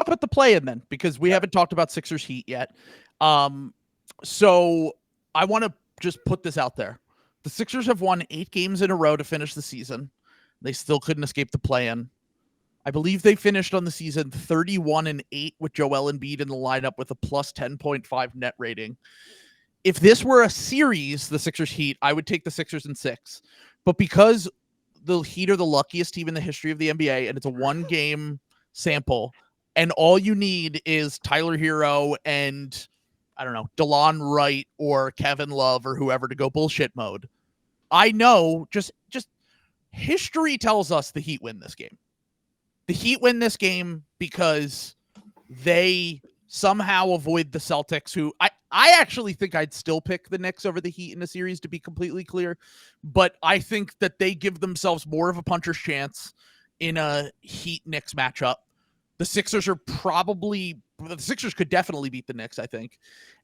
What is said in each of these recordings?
about the play-in then, because we haven't talked about Sixers Heat yet. So I want to just put this out there. The Sixers have won 8 games in a row to finish the season. They still couldn't escape the play-in. I believe they finished on the season 31-8 with Joel Embiid in the lineup with a plus 10.5 net rating. If this were a series, the Sixers Heat, I would take the Sixers in 6. But because the Heat are the luckiest team in the history of the NBA, and it's a 1-game sample, and all you need is Tyler Hero and, I don't know, DeLon Wright or Kevin Love or whoever to go bullshit mode. I know, just history tells us the Heat win this game. The Heat win this game because they somehow avoid the Celtics, who I actually think I'd still pick the Knicks over the Heat in a series, to be completely clear. But I think that they give themselves more of a puncher's chance in a Heat-Knicks matchup. The Sixers could definitely beat the Knicks, I think.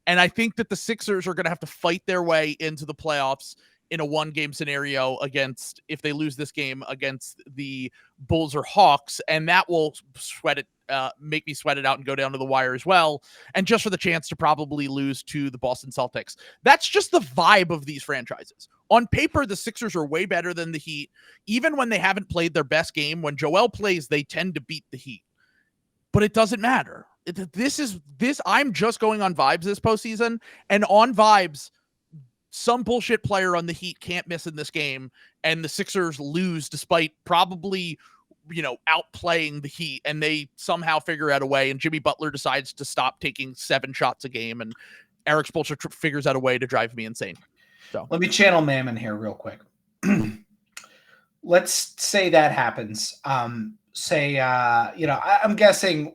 And I think that the Sixers are going to have to fight their way into the playoffs in a 1-game scenario against, if they lose this game, against the Bulls or Hawks. And that will make me sweat it out and go down to the wire as well. And just for the chance to probably lose to the Boston Celtics. That's just the vibe of these franchises. On paper, the Sixers are way better than the Heat. Even when they haven't played their best game, when Joel plays, they tend to beat the Heat. But it doesn't matter. I'm just going on vibes this postseason, and on vibes, some bullshit player on the Heat can't miss in this game, and the Sixers lose despite probably, outplaying the Heat, and they somehow figure out a way, and Jimmy Butler decides to stop taking 7 shots a game, and Eric Spoelstra figures out a way to drive me insane. So let me channel Mammon here real quick. Let's say that happens. I'm guessing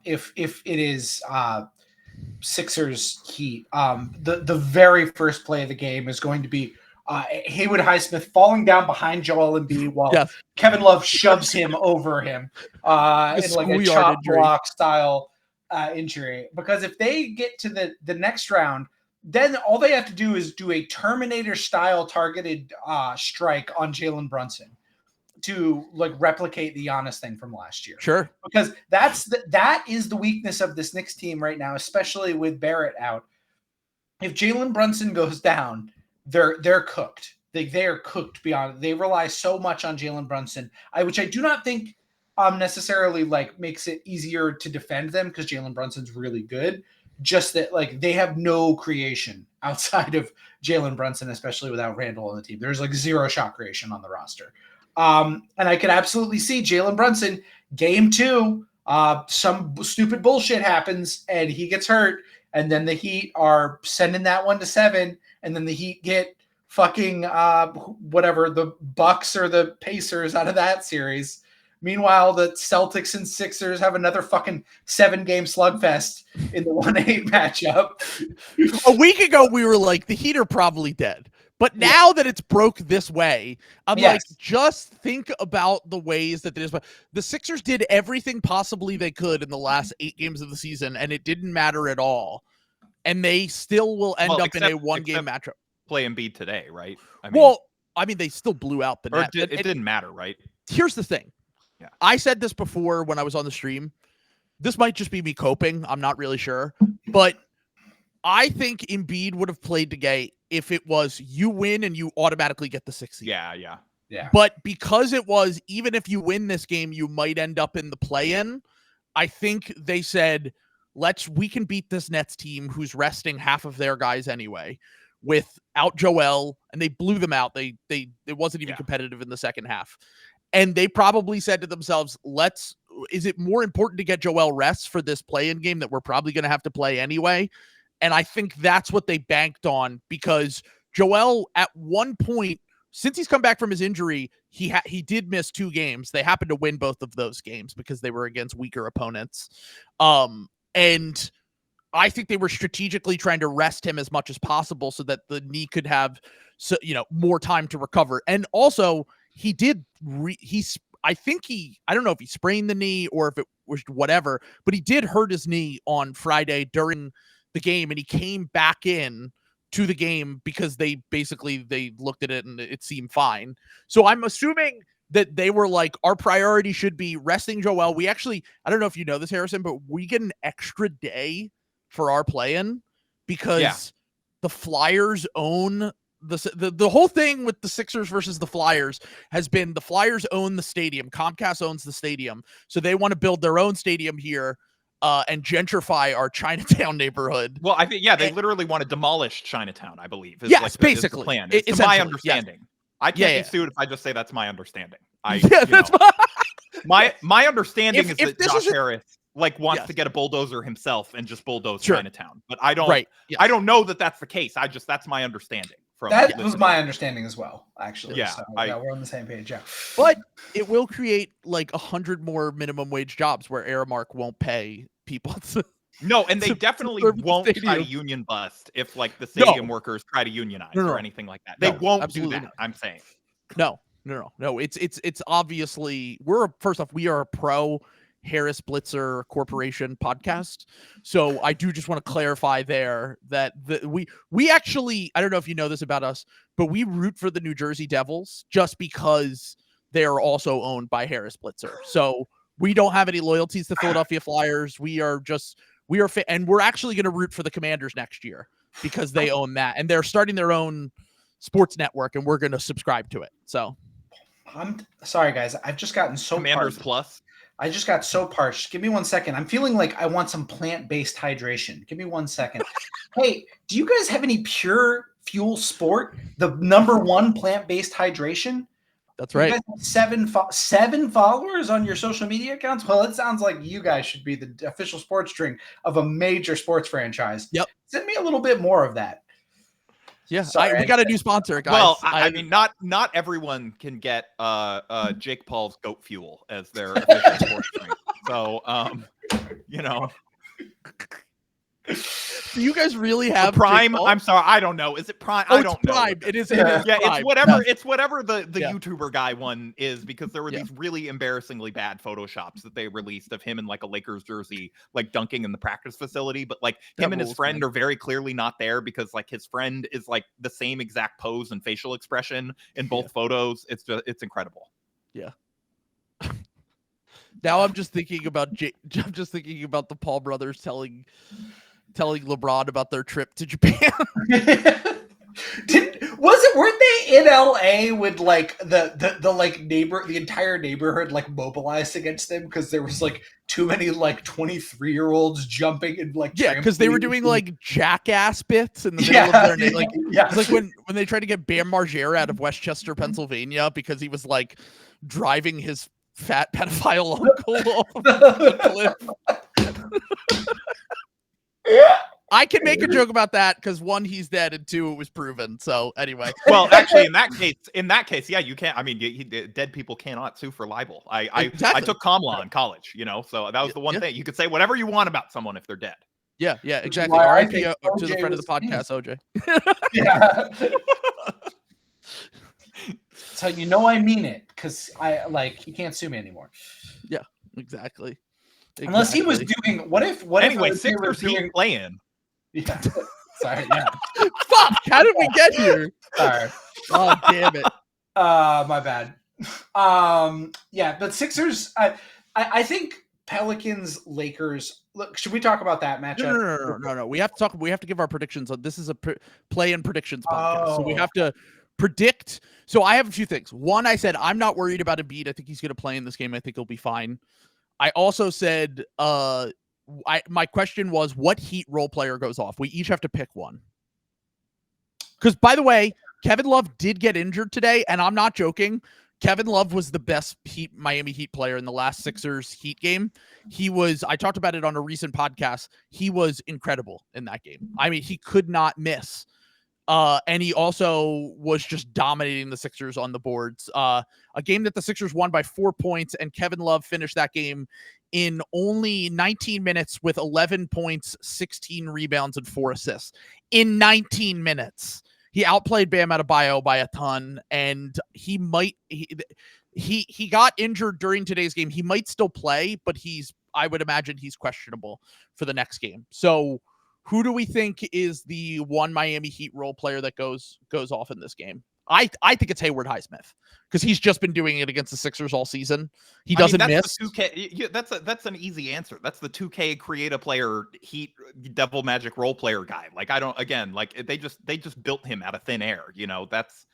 if it is Sixers Heat, the very first play of the game is going to be Haywood Highsmith falling down behind Joel Embiid while Kevin Love shoves him over him in like a chop block style injury. Because if they get to the next round, then all they have to do is do a Terminator style targeted strike on Jalen Brunson to like replicate the Giannis thing from last year. Sure. Because that is the weakness of this Knicks team right now, especially with Barrett out. If Jalen Brunson goes down, they're cooked. They are cooked beyond. They rely so much on Jalen Brunson, which I do not think necessarily like makes it easier to defend them, because Jalen Brunson's really good. Just that like they have no creation outside of Jalen Brunson, especially without Randall on the team. There's like 0 shot creation on the roster. And I could absolutely see Jalen Brunson game 2. Some stupid bullshit happens and he gets hurt, and then the Heat are sending that one to 7, and then the Heat get fucking whatever, the Bucks or the Pacers out of that series. Meanwhile, the Celtics and Sixers have another fucking 7-game slugfest in the 1-8 matchup. A week ago, we were like, the Heat are probably dead. But now that it's broke this way, I'm like, just think about the ways that it is. The Sixers did everything possibly they could in the last 8 games of the season, and it didn't matter at all. And they still will end up in a 1-game matchup. Play Embiid today, right? They still blew out the net. It didn't matter, right? Here's the thing. Yeah. I said this before when I was on the stream. This might just be me coping. I'm not really sure. But I think Embiid would have played today if it was you win and you automatically get the 6th seed. Yeah. But because it was, even if you win this game, you might end up in the play-in, I think they said, we can beat this Nets team who's resting half of their guys anyway without Joel, and they blew them out. It wasn't even competitive in the second half. And they probably said to themselves, is it more important to get Joel rest for this play-in game that we're probably going to have to play anyway? And I think that's what they banked on, because Joel, at one point, since he's come back from his injury, he did miss 2 games. They happened to win both of those games because they were against weaker opponents. And I think they were strategically trying to rest him as much as possible so that the knee could have more time to recover. And also, he did I don't know if he sprained the knee or if it was whatever, but he did hurt his knee on Friday during the game, and he came back in to the game because they looked at it and it seemed fine. So I'm assuming that they were like, our priority should be resting Joel. We actually, I don't know if you know this, Harrison, but we get an extra day for our play-in because the Flyers own the whole thing with the Sixers versus the Flyers has been the Flyers own the stadium. Comcast owns the stadium. So they want to build their own stadium here and gentrify our Chinatown neighborhood. Well, I think, they literally want to demolish Chinatown, I believe. Yes, basically. Is the plan. It's my understanding. Yes. I can't be sued if I just say that's my understanding. My understanding is that Josh Harris wants to get a bulldozer himself and just bulldoze Chinatown. But I don't I don't know that that's the case. That's my understanding. That was my understanding as well, actually. Yeah, so, we're on the same page. Yeah, but it will create 100 more minimum wage jobs where Aramark won't pay people. No, and they definitely won't try to union bust if the stadium workers try to unionize or anything like that. They won't do that. Not. I'm saying. No. It's obviously we are a pro Harris Blitzer Corporation podcast. So I do just want to clarify there that we actually, I don't know if you know this about us, but we root for the New Jersey Devils just because they are also owned by Harris Blitzer. So we don't have any loyalties to Philadelphia Flyers. And we're actually going to root for the Commanders next year because they own that and they're starting their own sports network and we're going to subscribe to it. So I'm sorry, guys. I've just gotten so Commanders parched. Plus. I just got so parched. Give me 1 second. I'm feeling like I want some plant-based hydration. Give me 1 second. Hey, do you guys have any Pure Fuel Sport? The #1 plant-based hydration? That's right. You guys have 7 followers on your social media accounts? Well, it sounds like you guys should be the official sports drink of a major sports franchise. Yep. Send me a little bit more of that. Yeah, we got a new sponsor, guys. Well, I mean, not everyone can get Jake Paul's Goat Fuel as their official sports drink. So, Do you guys really have Prime? I'm sorry, I don't know. Is it Prime? I don't know. Prime. It is. Yeah, Prime. it's whatever the YouTuber guy one is because there were these really embarrassingly bad photoshops that they released of him in a Lakers jersey, dunking in the practice facility. But him and his friend are very clearly not there because his friend is the same exact pose and facial expression in both photos. It's incredible. Yeah. Now I'm just thinking about the Paul brothers telling LeBron about their trip to Japan. Weren't they in LA with the entire neighborhood mobilized against them because there was too many 23-year-olds jumping and because they were doing jackass bits in the middle of their it's when they tried to get Bam Margera out of Westchester, Pennsylvania because he was driving his fat pedophile uncle off the cliff. I can make a joke about that because 1, he's dead, and 2, it was proven. So anyway, well, actually, in that case, yeah, you can't. I mean, dead people cannot sue for libel. I took comm law in college, so that was the one thing you could say whatever you want about someone if they're dead. Yeah, exactly. R.I.P. to the friend of the podcast, OJ. Yeah. So I mean it because he can't sue me anymore. Yeah, exactly. Unless he was doing anyway, Sixers keep playing. Yeah. Sorry. Yeah. Fuck! How did we get here? Sorry. Oh, damn it. My bad. Yeah, but Sixers. I think Pelicans, Lakers. Look, should we talk about that matchup? No. We have to talk. We have to give our predictions. This is a play-in predictions podcast, so we have to predict. So I have a few things. One, I said I'm not worried about Embiid. I think he's going to play in this game. I think he'll be fine. I also said, my question was, what Heat role player goes off? We each have to pick one. Because, by the way, Kevin Love did get injured today, and I'm not joking. Kevin Love was the best Miami Heat player in the last Sixers Heat game. I talked about it on a recent podcast. He was incredible in that game. I mean, he could not miss. And he also was just dominating the Sixers on the boards. A game that the Sixers won by 4 points, and Kevin Love finished that game in only 19 minutes with 11 points, 16 rebounds, and 4 assists. In 19 minutes. He outplayed Bam Adebayo by a ton, and he got injured during today's game. He might still play, but I would imagine he's questionable for the next game. So who do we think is the one Miami Heat role player that goes off in this game? I think it's Hayward Highsmith because he's just been doing it against the Sixers all season. He doesn't miss. The 2K, that's an easy answer. That's the 2K create a player, Heat, Devil Magic role player guy. Like they just built him out of thin air. That's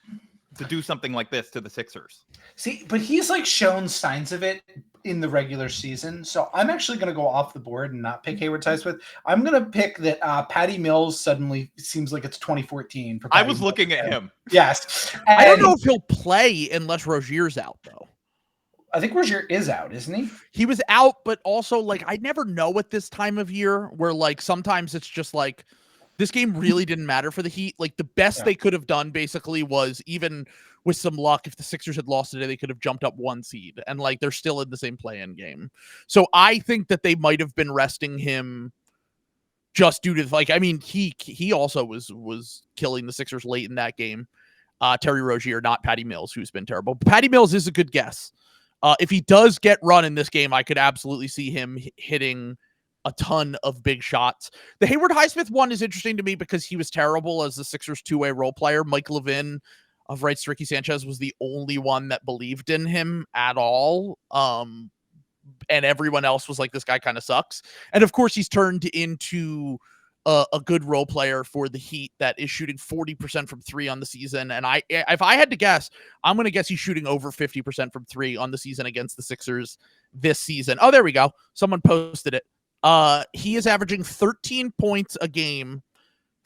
to do something like this to the Sixers. See, but he's like shown signs of it in the regular season. So I'm actually going to go off the board and not pick Hayward Highsmith. I'm going to pick that Patty Mills suddenly seems like it's 2014. I was looking at him. Yes. And I don't know if he'll play unless Rozier's out, though. I think Rozier is out, isn't he? He was out, but also, like, I never know at this time of year where, like, sometimes it's just like, this game really didn't matter for the Heat. Like, the best they could have done basically was, even with some luck, if the Sixers had lost today, they could have jumped up 1 seed. And, like, they're still in the same play-in game. So I think that they might have been resting him just due to, like, I mean, he also was killing the Sixers late in that game. Terry Rozier, not Patty Mills, who's been terrible. But Patty Mills is a good guess. If he does get run in this game, I could absolutely see him hitting a ton of big shots. The Hayward Highsmith one is interesting to me because he was terrible as the Sixers 2-way role player. Mike Levin of Rights to Ricky Sanchez was the only one that believed in him at all. And everyone else was like, this guy kind of sucks. And of course, he's turned into a good role player for the Heat that is shooting 40% from 3 on the season. And if I had to guess, I'm going to guess he's shooting over 50% from 3 on the season against the Sixers this season. Oh, there we go. Someone posted it. He is averaging 13 points a game,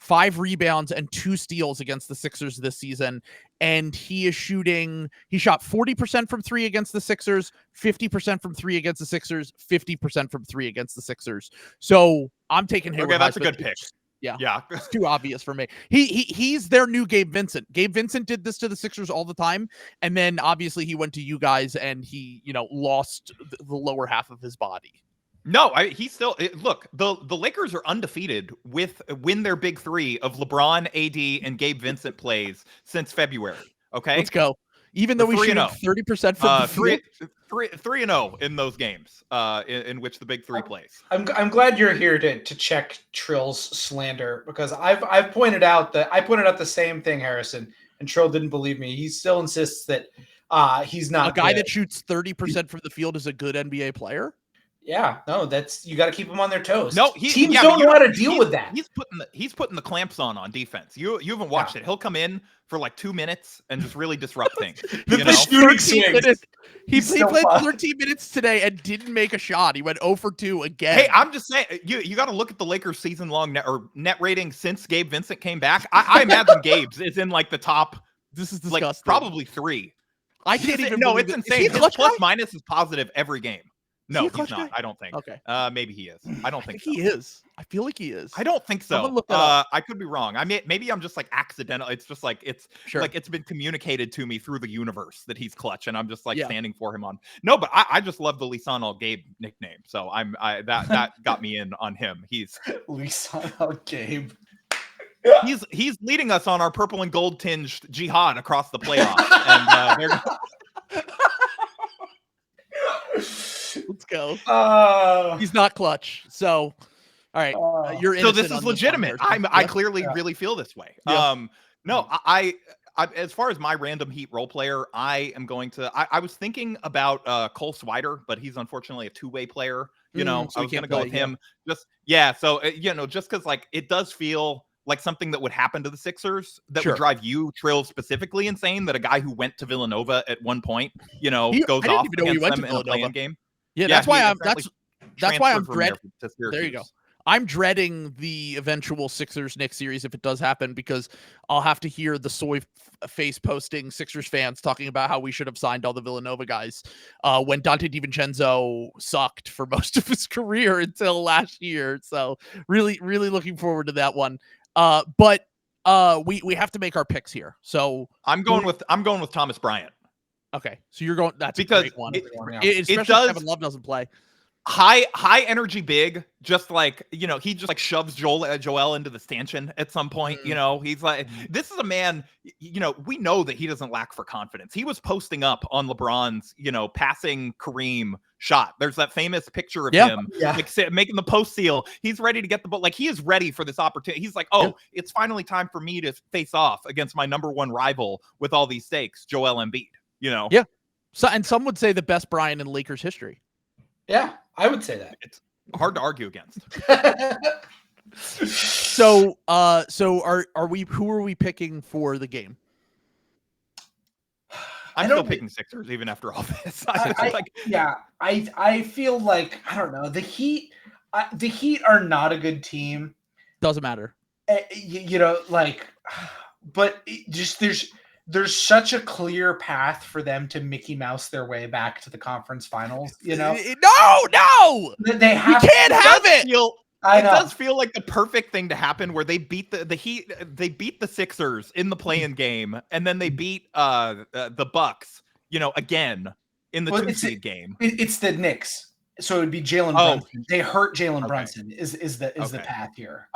5 rebounds, and 2 steals against the Sixers this season. And he shot 40% from 3 against the Sixers, 50% from 3 against the Sixers, 50% from 3 against the Sixers. So I'm taking Hayward. Okay, that's a good pick. Yeah. It's too obvious for me. He's their new Gabe Vincent. Gabe Vincent did this to the Sixers all the time. And then obviously he went to you guys and he, lost the lower half of his body. No, he's still look. The Lakers are undefeated when their big 3 of LeBron, AD, and Gabe Vincent plays since February. Okay, let's go. Even though we shoot 30% from 3-0 in those games, in which the big 3 plays. I'm glad you're here to check Trill's slander because I've pointed out the same thing, Harrison, and Trill didn't believe me. He still insists that he's not a guy that shoots 30% from the field is a good NBA player. Yeah, no, you got to keep them on their toes. No, teams don't know how to deal with that. He's putting the clamps on defense. You haven't watched it. He'll come in for like 2 minutes and just really disrupt things. He played 13 minutes today and didn't make a shot. He went 0 for 2 again. Hey, I'm just saying, you got to look at the Lakers season-long net rating since Gabe Vincent came back. I imagine Gabe's is in like the top. This is disgusting. Like probably 3. I can't even. No, it's insane. His plus-minus is positive every game. No, he's not. I don't think. Okay. Maybe he is. I don't think so. He is. I feel like he is. I don't think so. I could be wrong. Maybe I'm just like accidental. It's just like like it's been communicated to me through the universe that he's clutch, and I'm just like standing for him on. No, but I just love the Lisanal Gabe nickname, so that got me in on him. He's Lisanal Gabe. He's leading us on our purple and gold tinged jihad across the playoffs, and let's go. He's not clutch. So, all right, you're so this is legitimate. I clearly really feel this way. Yeah. No, I as far as my random Heat role player, I am going to. I was thinking about Cole Swider, but he's unfortunately a 2-way player. So I was going to go with him. So just because like it does feel like something that would happen to the Sixers that would drive you, Trill, specifically insane. That a guy who went to Villanova at one point, goes off against them in a play-in game. Yeah, that's why I'm dreading. There you go. I'm dreading the eventual Sixers-Knicks series if it does happen because I'll have to hear the soy face posting Sixers fans talking about how we should have signed all the Villanova guys when Dante DiVincenzo sucked for most of his career until last year. So really, really looking forward to that one. But we have to make our picks here. So I'm going with Thomas Bryant. Okay, so you're going. That's because a great one. It Especially does. Kevin Love doesn't play. high energy big, just like, he just like shoves Joel into the stanchion at some point. He's like, this is a man, we know that he doesn't lack for confidence. He was posting up on LeBron's, passing Kareem shot. There's that famous picture of him like making the post seal. He's ready to get the ball. Like, he is ready for this opportunity. He's like, it's finally time for me to face off against my number one rival with all these stakes, Joel Embiid, Yeah. So, and some would say the best Brian in Lakers history. Yeah, I would say that. It's hard to argue against. So who are we picking for the game? I'm still picking Sixers even after all this. I feel like, I don't know, the Heat are not a good team. Doesn't matter. But just there's such a clear path for them to Mickey Mouse their way back to the conference finals. No, they have. We can't have it. It does feel like the perfect thing to happen, where they beat the Heat, they beat the Sixers in the play-in game, and then they beat the Bucks, again in the 2-seed game. It's the Knicks, so it would be Jalen Brunson. They hurt Jalen Brunson is the path here.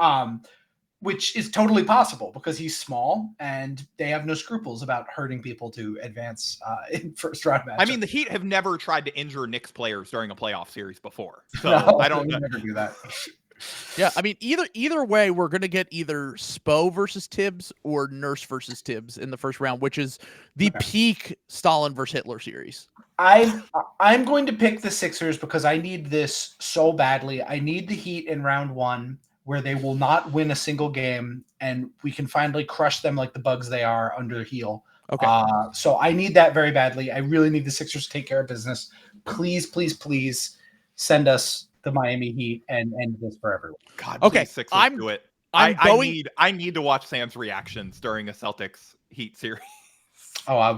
Which is totally possible because he's small and they have no scruples about hurting people to advance in first round matches. I mean, the Heat have never tried to injure Knicks players during a playoff series before, so I don't never do that. Yeah, I mean, either way, we're going to get either Spo versus Tibbs or Nurse versus Tibbs in the first round, which is the peak Stalin versus Hitler series. I'm going to pick the Sixers because I need this so badly. I need the Heat in round one, where they will not win a single game, and we can finally crush them like the bugs they are under the heel. Okay. So I need that very badly. I really need the Sixers to take care of business. Please, please, please send us the Miami Heat and end this for everyone. God, okay. Sixers do it. I need to watch Sam's reactions during a Celtics Heat series. Oh,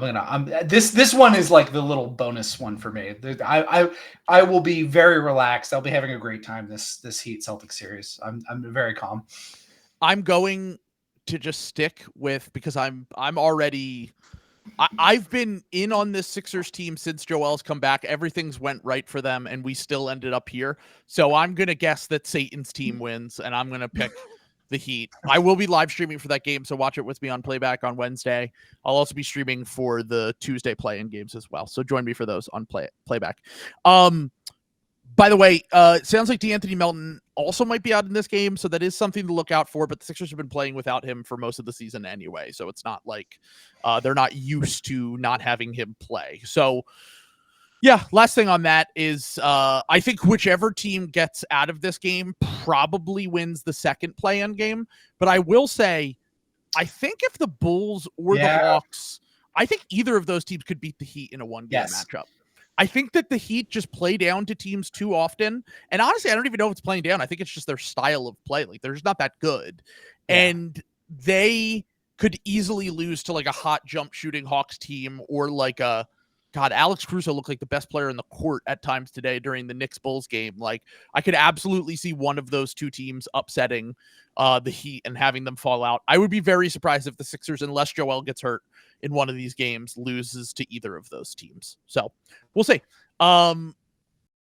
this one is like the little bonus one for me. I will be very relaxed. I'll be having a great time this Heat Celtics series. I'm very calm. I'm going to just stick with, because I've been in on this Sixers team since Joel's come back. Everything's went right for them, and we still ended up here. So I'm gonna guess that Satan's team wins, and I'm gonna pick the Heat. I will be live streaming for that game, so watch it with me on Playback on Wednesday. I'll also be streaming for the Tuesday play-in games as well, so join me for those on Playback. By the way, it sounds like DeAnthony Melton also might be out in this game, so that is something to look out for, but the Sixers have been playing without him for most of the season anyway, so it's not like they're not used to not having him play. So yeah, last thing on that is I think whichever team gets out of this game probably wins the second play-in game. But I will say, I think if the Bulls or the Hawks, I think either of those teams could beat the Heat in a one-game matchup. I think that the Heat just play down to teams too often. And honestly, I don't even know if it's playing down. I think it's just their style of play. Like, they're just not that good. Yeah. And they could easily lose to like a hot jump shooting Hawks team, or like Alex Caruso looked like the best player in the court at times today during the Knicks Bulls game. Like, I could absolutely see one of those two teams upsetting the Heat and having them fall out. I would be very surprised if the Sixers, unless Joel gets hurt in one of these games, loses to either of those teams. So we'll see.